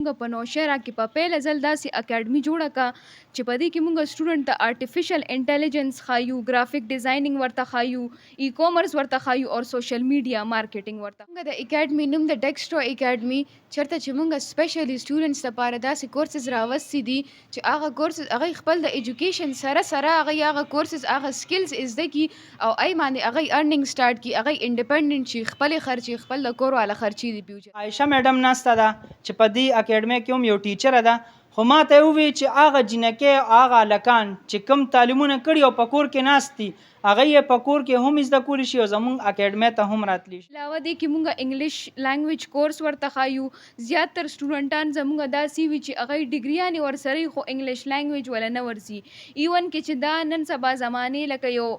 مونږ په نوشهره کې په پیله ځل داسې اکیډمي جوړه کا چې په دې کې مونږ سټوډنټ ته آرټیفیشل انټيليجنس خایو، ګرافیک ډیزاینینګ ورته خایو، ای کامرس ورته خایو او سوشل میډیا مارکیټینګ ورته. مونږ د اکیډمي نوم د ډیکسټرو اکیډمي چرته چې مونږ سپیشلی سټوډنټس لپاره داسې کورسز راوستي دي چې هغه کورسز هغه خپل د ایجوکیشن سره سره هغه کورسز هغه سکلز زده کی او ای باندې هغه ارننګ سٹارټ کی، هغه انډیپندنٹ شي، خپل خرچي خپل د کور والا خرچي دی پیوجه. عائشه میډم ناسته ده چې په دې اکیډمي کې هم یو ټیچر ده، خو ما ته وی چې هغه جنکې هغه لکان چې کم تعلیمونه کړي او په کور کې ناستي هغه یې په کور کې هم زده کولی شي او زمونږ اکیډمي ته هم راتلی شي. علاوه دې کې مونږ انګلیش لانګویج کورس ورته خایو. زیاتر سټوډنټان زمونږ داسې وي چې هغه ډیګریانې ورسره خو انګلیش لانګویج ولا نه ورځي. ایون کې چې دا نن سبا زمانه لکه یو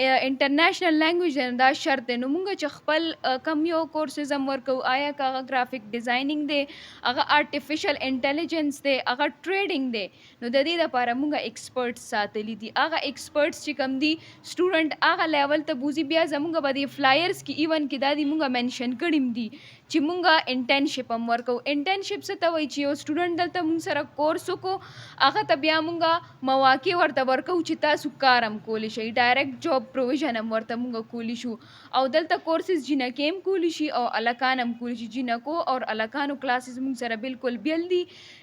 انټرنیشنل لانګویج دا شرط دی. نو مونږ چې خپل کم یو کورسز هم ورکو، آیا که هغه ګرافیک ډیزاینینګ دی، هغه آرټیفیشل انټیلیجنس دی، هغه ټریډینګ دی، نو د دې لپاره مونږ ایکسپرټس ساتلی دي. هغه ایکسپرټس چې کم دي سټوډنټ هغه لیول ته بوزي. بیا زمونږ به د فلایرز کې ایون کې دا دی مونږ منشن کړیم دي چې مونږ انټرنشپ هم ورکو. انټرنشپ څه ته وایي چې یو سټوډنټ دلته مونږ سره کورس وکړو، هغه ته بیا مونږ مواقع ورته ورکو چې تاسو کار هم کولی شئ، ډایرکټ جاب پروویژن هم ورته مونږ کولی شو. او دلته کورسز جنکې هم کولی شي او الکان هم کولی شي. جنکو او الکانو کلاسز مونږ سره بالکل بیل دي،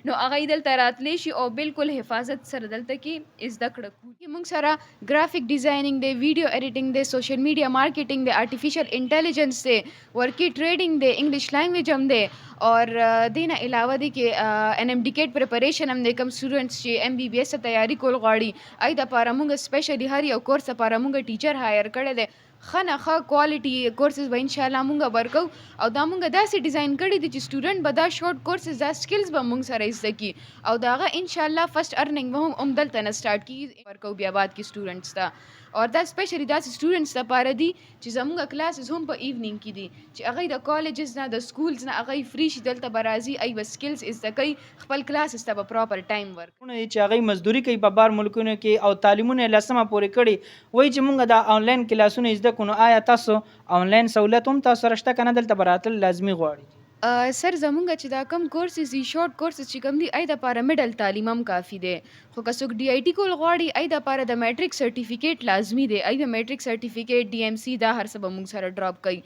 نو هغه دلته راتلی شي او بالکل حفاظت سره دلته کې زده کړه کوي. مونږ سره ګرافیک ډیزاینینګ دی، ویډیو ایډیټینګ دی، سوشل میډیا مارکیټینګ دی، آرټیفیشل انټیلیجنس دی، ورکی ټریډینګ دی، انګلیش لانګویج هم دی، اور دینه علاوه دی کې ان ایم ډی کیټ پریپریشن هم دی. کم سټوډنټس چې ایم بی بی ایس تیاری کول غواړي ای د پاره مونږ سپیشلی هر یو کورس لپاره مونږ ټیچر هایر کړی دی. ښه نه ښه کوالټي کورسز به انشاءالله مونږ ورکو او دا مونږ داسې ډیزاین کړي دي چې سټوډنټ به دا شارټ کورسز دا سکلز به مونږ سره زده کي او دا هغه انشاءالله فرست ارننګ به هم دلته نه سٹارټ کیږي ورکو بیا بعد کې سټوډنټس ته. اور دا سپیشلی داسې سټوډنټس لپاره دي چې زمونږ کلاسز هم په ایونینګ کې دي چې هغه د کالجز نه د سکولز نه هغه فری شي دلته به راځي، ای به سکلز زده کوي، خپل کلاسز ته به پراپر ټایم ورکړي. چې هغه مزدوري کوي په بار ملکونو کې او تعلیمونه لسمه پورې کړي وای چې مونږ د آنلاین کلاسونه زده کوو، آیا تاسو آنلاین سہولت هم تاسو راشته کنه دلته براتل لازمي غواړي؟ سر زمونږ چې دا کم کورسز دي شارټ کورسز چې کم دي ای د پاره میډل تعلیم هم کافی دی. خو که څوک ډي آی ټي کول غواړي ای د پاره د میټریک سرټیفیکیټ لازمي دی. ای د میټریک سرټیفیکیټ ډي ایم سی دا هر څه به مونږ سره ډراپ کوي.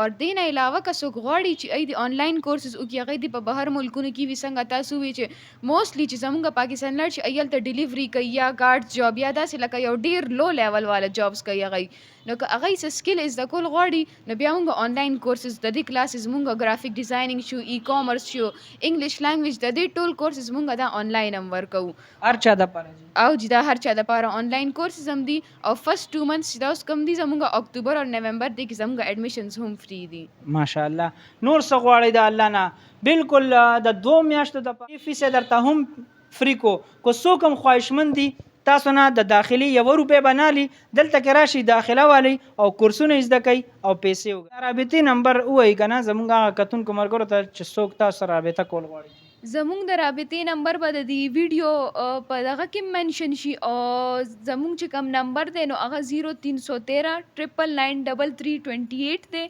اور دین علاوه که څوک غواړي چې ای د آنلاین کورسز او کې هغه دی په بهر ملکونو کې وي څنګه تاسو وی چې موستلی چې زمونږ پاکستان لړ چې ایل ته ډیلیوري کوي یا ګارډز جاب یا داسې لکه یو ډیر لو لیول والا جابز کوي هغه، نو که هغه څه سکل از د کول غواړي نو بیا مونږ آنلاین کورسز د دې کلاسز مونږ ګرافیک ډیزاینینګ شو، ای کامرس شو، انګلیش لانګویج د دې ټول کورسز مونږ دا آنلاین هم ورکو. هر چا د پاره او چې دا هر چا د پاره آنلاین کورسز هم دي او فرست 2 منثس دا اوس کم دي زمونږ اکتوبر او نومبر دی کې زمونږ اډمیشنز هم فری دي. ماشاءالله. نور څه غواړي د الله نه؟ بالکل د 2 میاشتو د فیس درته هم فری کو څوک هم خواهشمند دي تاسو نه د داخلي 1 روپۍ بنالي دلته کې راشي داخله والی او کورسونه زده کوي او پیسې وګ. رابطې نمبر وایي کنه زمونږ کتونکو مرګرو ته چې څوک تاسو رابطه کول غواړي. زمونږ د رابطې نمبر به د دې ویډیو په دغه کې منشن شي او زمونږ چې کم نمبر دی نو هغه 0313 9993328 دی.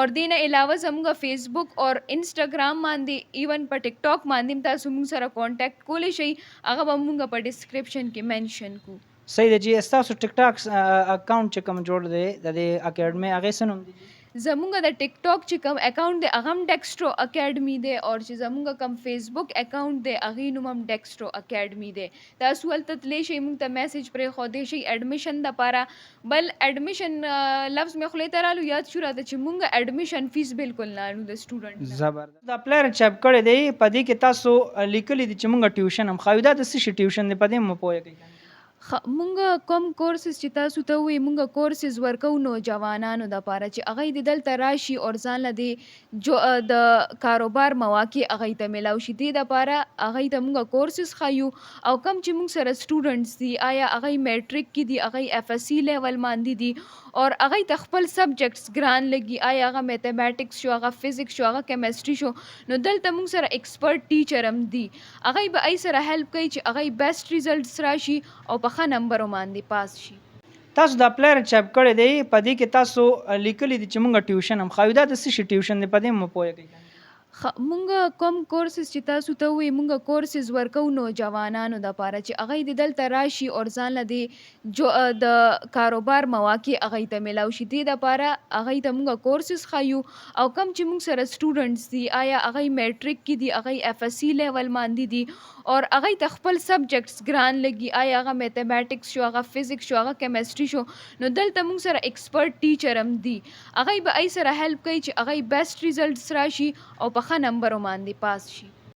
اور دینه علاوه زمونږ فیسبوک اور انسټاګرام باندې ایون په ټیک ټاک باندې تاسو مونږ سره کانټیکټ کولی شئ، هغه به مونږ په ډسکرپشن کې منشن کو. صحیح دی. چې تاسو ټیک ټاک اکاونټ چې کوم جوړ دی د دې اکیډمي هغه سنوم دي؟ زمونږ د ټیک ټاک چې کوم اکاونټ دی هغه هم ډیکسټرو اکیډمي دی اور چې زمونږ کوم فیسبوک اکاونټ دی هغې نوم هم ډیکسټرو اکیډمي دی. تاسو هلته تلی شئ مونږ ته میسج پرېښودی شئ اډمیشن دپاره. بل اډمیشن لفظ مې خولې ته رالو یاد شو راته چې مونږ اډمیشن فیس بالکل نه الو د سټوډنټ. زبردست. د اپلایر چاپ کړی دی په دې کې تاسو لیکلی دي چې مونږ ټیوشن هم خایو. دا د څه شي ټیوشن دی په دې مو پوهه کوي؟ مونږ کوم کورسز چې تاسو ته وایي مونږ کورسز ورکو نوجوانانو دپاره چې هغوی د دلته راشي اور ځان له د کاروبار مواقع هغوی ته میلاو شي. دې دپاره هغوی ته مونږ کورسز ښایو او کم چې مونږ سره سټوډنټس دي آیا هغوی میټریک کې دي، هغوی ایف ایس سی لیول باندې دي اور هغوی ته خپل سبجیکټس ګران لګي، آیا هغه میتھمیټکس شو، هغه فزیکس شو، هغه کیمسټري شو، نو دلته مونږ سره ایکسپرټ ټیچر هم دي. هغوی به ای سره هیلپ کوي چې هغوی بیسټ ریزلټس راشي او په ښه نمبرو باندې پاس شي. تاسو د اپلایر چاپ کړی دی په دې کې تاسو لیکلی دي چې مونږ ټیوشن هم خایو. دا د څه شي ټیوشن دی په دې مو پوهه کوي؟ مونږ کوم کورسز چې تاسو ته وې مونږ کورسز ورکو نوجوانانو دپاره چې هغوی د دلته راشي او ځان له د کاروبار مواقع هغوی ته میلاو شي. دې دپاره هغوی ته مونږ کورسز ښیو او کم چې مونږ سره سټوډنټس دي آیا هغوی میټرک کې دي، هغوی اف اس سی لیول باندې دي اور هغوی ته خپل سبجیکټس ګران لګي، آیا هغه میتھمیټکس شو، هغه فزیکس شو، هغه کیمسټري شو، نو دلته مونږ سره ایکسپرټ ټیچر هم دي. هغوی به ای سره هیلپ کوي چې هغوی بیسټ ریزلټس راشي او په ښه نمبرو باندې پاس شي.